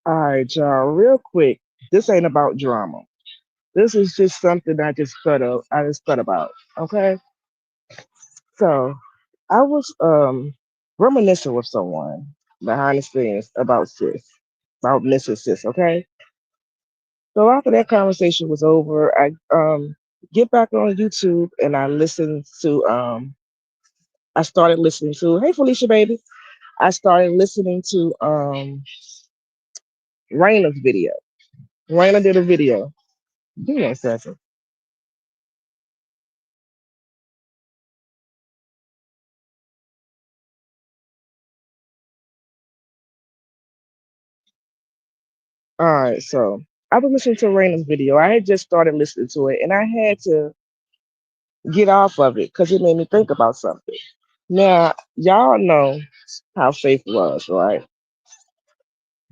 All right, y'all, real quick. This ain't about drama. This is just something I just thought about. Okay. So I was reminiscing with someone behind the scenes about Mrs. Sis, okay? So after that conversation was over, I get back on YouTube and I started listening to Hey Felicia baby. I started listening to Raina's video. Raina did a video. Give me a second. All right, so I was listening to Raina's video. I had just started listening to it, and I had to get off of it because it made me think about something. Now, y'all know how Faith was, right?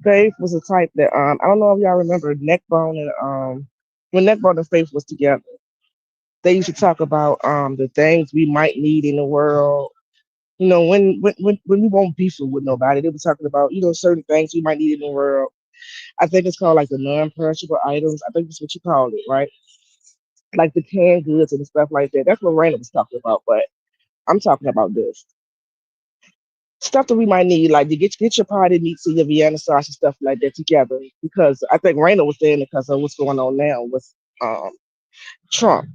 Faith was a type that I don't know if y'all remember Neckbone and when Neckbone and Faith was together. They used to talk about the things we might need in the world. You know, when we won't beef with nobody, they were talking about certain things we might need in the world. I think it's called like the non-perishable items. I think that's what you called it, right? Like the canned goods and stuff like that. That's what Raina was talking about. But I'm talking about this stuff that we might need, like to get your party meats and your Vienna sauce and stuff like that together. Because I think Raina was saying it because of what's going on now with um, Trump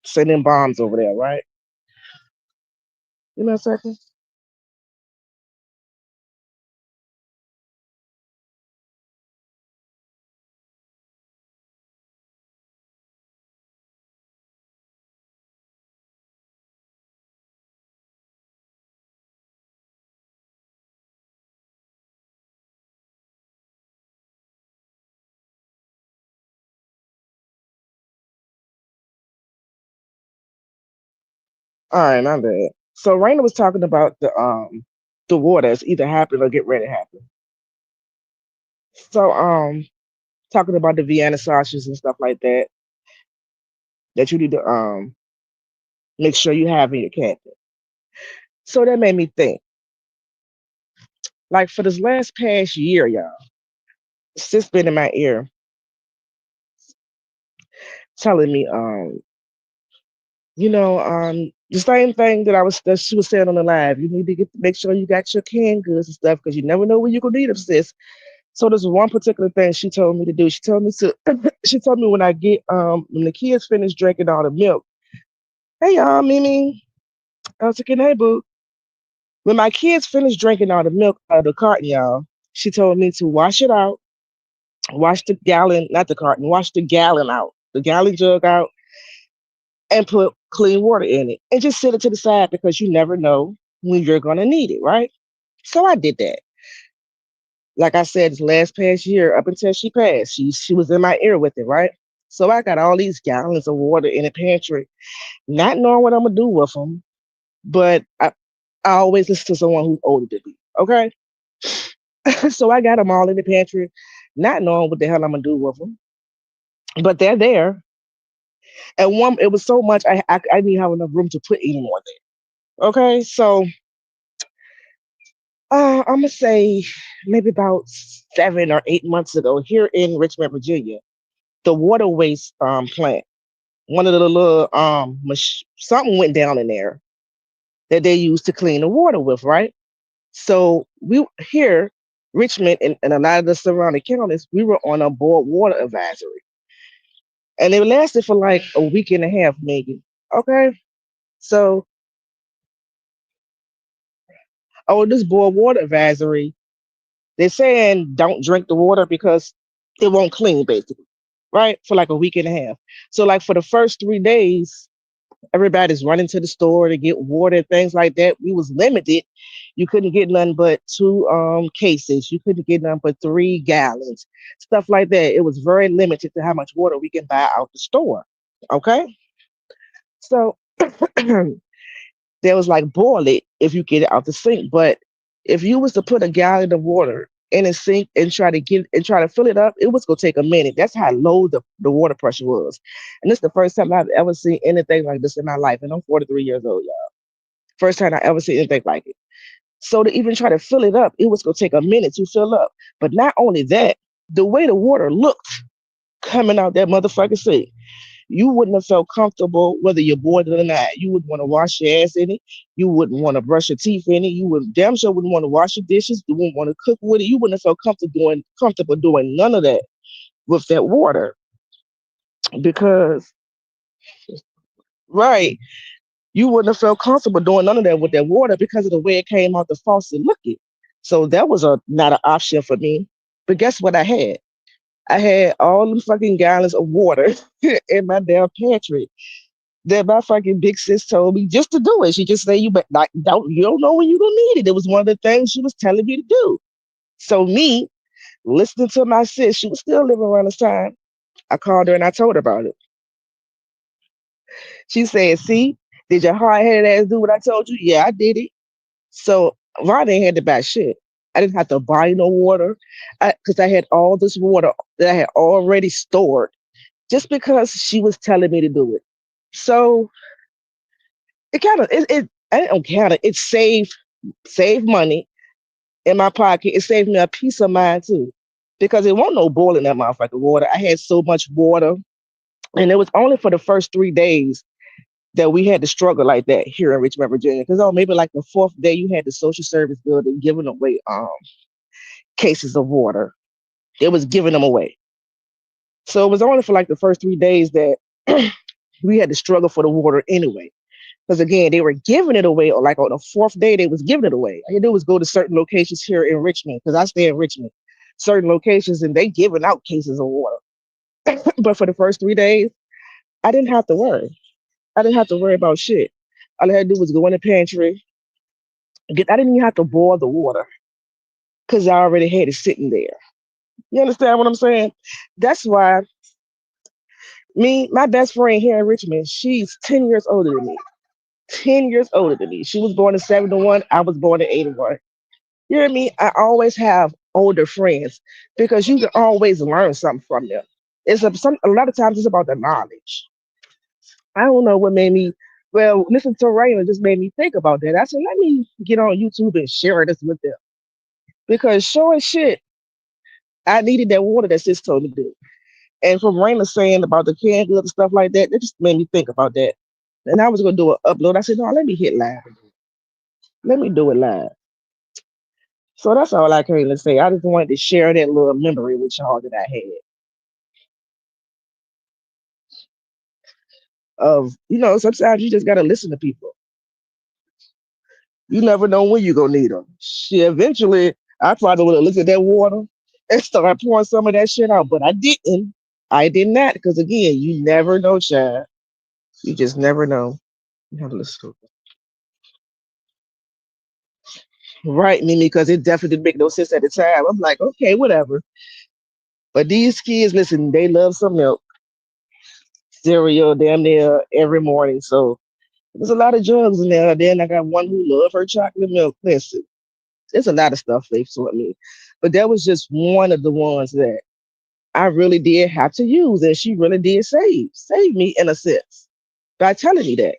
sending bombs over there, right? You know what I'm saying? All right, my bad. So Raina was talking about the war that's either happening or get ready to happen. So talking about the Vienna sausages and stuff like that you need to make sure you have in your cabinet. So that made me think, like for this last past year, y'all, sis been in my ear telling me, the same thing that she was saying on the live. You need to make sure you got your canned goods and stuff because you never know when you gonna need them, sis. So there's one particular thing she told me to do. She told me to she told me when the kids finish drinking all the milk. Hey y'all, Mimi. I was like, hey boo. When my kids finish drinking all the milk out of the carton, y'all, she told me to wash it out, wash the gallon, not the carton, wash the gallon out, the gallon jug out, and put clean water in it. And just set it to the side because you never know when you're gonna need it, right? So I did that. Like I said, this last past year, up until she passed, she was in my ear with it, right? So I got all these gallons of water in the pantry, not knowing what I'm gonna do with them, but I always listen to someone who's older than me. Okay, so I got them all in the pantry, not knowing what the hell I'm gonna do with them, but they're there. And one, it was so much I didn't have enough room to put any more there. Okay, so I'm gonna say maybe about 7 or 8 months ago, here in Richmond, Virginia, the water waste plant, one of the little something went down in there that they use to clean the water with, right? So we here, Richmond and a lot of the surrounding counties, we were on a board water advisory, and it lasted for like a week and a half, maybe. Okay, so this board water advisory, they're saying don't drink the water because it won't clean, basically, right? For like a week and a half. So like for the first 3 days, everybody's running to the store to get water and things like that. We was limited. You couldn't get none but two cases. You couldn't get none but 3 gallons, stuff like that. It was very limited to how much water we can buy out the store. Okay, so there was like boil it if you get it out the sink, but if you was to put a gallon of water in a sink and try to fill it up, it was gonna take a minute. That's how low the water pressure was. And this is the first time I've ever seen anything like this in my life. And I'm 43 years old, y'all. First time I ever seen anything like it. So to even try to fill it up, it was gonna take a minute to fill up. But not only that, The way the water looked coming out that motherfucking sink, you wouldn't have felt comfortable whether you're bored or not. You wouldn't want to wash your ass in it. You wouldn't want to brush your teeth in it. You would damn sure wouldn't want to wash your dishes. You wouldn't want to cook with it. You wouldn't have felt comfortable doing none of that with that water because right, you wouldn't have felt comfortable doing none of that with that water because of the way it came out the faucet looking. So that was a not an option for me. But guess what I had? I had all them fucking gallons of water in my damn pantry that my fucking big sis told me just to do it. She just said you but like don't you don't know when you're gonna need it. It was one of the things she was telling me to do. So me listening to my sis, she was still living around this time. I called her and I told her about it. She said, "See, did your hard headed ass do what I told you? Yeah, I did it." So Ronnie ain't had to buy shit. I didn't have to buy no water because I had all this water that I had already stored just because she was telling me to do it. So it kind of it I don't kind of it saved money in my pocket. It saved me a peace of mind too, because it wasn't no boiling that motherfucking water. I had so much water, and it was only for the first 3 days that we had to struggle like that here in Richmond, Virginia. Because maybe like the fourth day, you had the social service building giving away cases of water. It was giving them away. So it was only for like the first 3 days that we had to struggle for the water anyway. Because again, they were giving it away, or like on the fourth day, they was giving it away. All you do was go to certain locations here in Richmond, because I stay in Richmond, certain locations, and they giving out cases of water. But for the first 3 days, I didn't have to worry. I didn't have to worry about shit. All I had to do was go in the pantry. I didn't even have to boil the water because I already had it sitting there. You understand what I'm saying? That's why my best friend here in Richmond, she's 10 years older than me. 10 years older than me. She was born in 71. I was born in 81. You hear me? I always have older friends because you can always learn something from them. A lot of times it's about the knowledge. I don't know what made me, well, listen to Raymond just made me think about that. I said, let me get on YouTube and share this with them. Because sure as shit, I needed that water that sis told me to do. And from Raymond saying about the canned goods and stuff like that, that just made me think about that. And I was gonna do an upload. I said, no, let me hit live. Let me do it live. So that's all I came to say. I just wanted to share that little memory with y'all that I had of, sometimes you just gotta listen to people. You never know when you're gonna need them. Shit, eventually, I probably would have looked at that water and started pouring some of that shit out, but I didn't. I did not, because again, you never know, child. You just never know. You have to listen to it. Right, Mimi, because it definitely didn't make no sense at the time. I'm like, okay, whatever. But these kids, listen, they love some milk, cereal, damn near every morning. So there's a lot of drugs in there. Then I got one who love her chocolate milk. Listen, there's a lot of stuff they taught me. But that was just one of the ones that I really did have to use. And she really did save me in a sense by telling me that.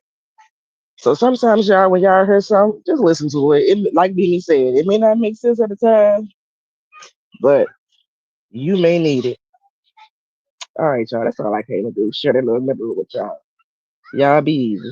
So sometimes y'all, when y'all hear something, just listen to it. Like Mimi said, it may not make sense at the time, but you may need it. All right, y'all. That's all I came to do. Share that little memory with y'all. Y'all be easy.